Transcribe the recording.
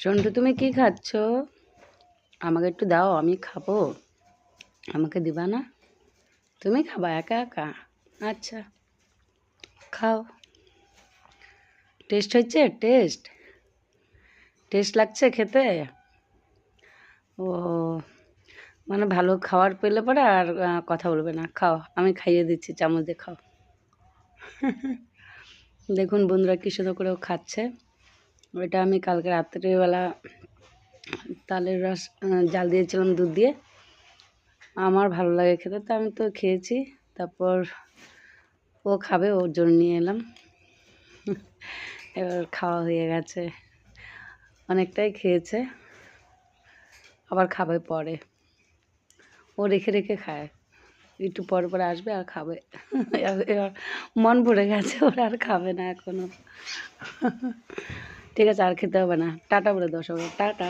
সন্টু, তুমি কি খাচ্ছ? আমাকে একটু দাও, আমি খাবো। আমাকে দিবা না? তুমি খাবা একা একা? আচ্ছা, খাও। টেস্ট হচ্ছে? টেস্ট টেস্ট লাগছে খেতে? ও, মানে ভালো খাবার পেলে পরে আর কথা বলবে না। খাও, আমি খাইয়ে দিচ্ছি, চামচ দিয়ে খাও। দেখুন বন্ধুরা, কি সুন্দর করে ও খাচ্ছে। ওইটা আমি কালকে রাত্রিবেলা তালের রস জাল দিয়েছিলাম দুধ দিয়ে। আমার ভালো লাগে খেতে, তো আমি তো খেয়েছি। তারপর ও খাবে, ওর জন্য নিয়ে এলাম। এবার খাওয়া হয়ে গেছে, অনেকটাই খেয়েছে, আবার খাবে পরে। ও রেখে রেখে খায়, একটু পরে পরে আসবে আর খাবে। এবার মন ভরে গেছে, ওরা আর খাবে না এখনো। ঠিক আছে, আর খেতে হবে না। টাটা বলে দাও সবাই, টাটা।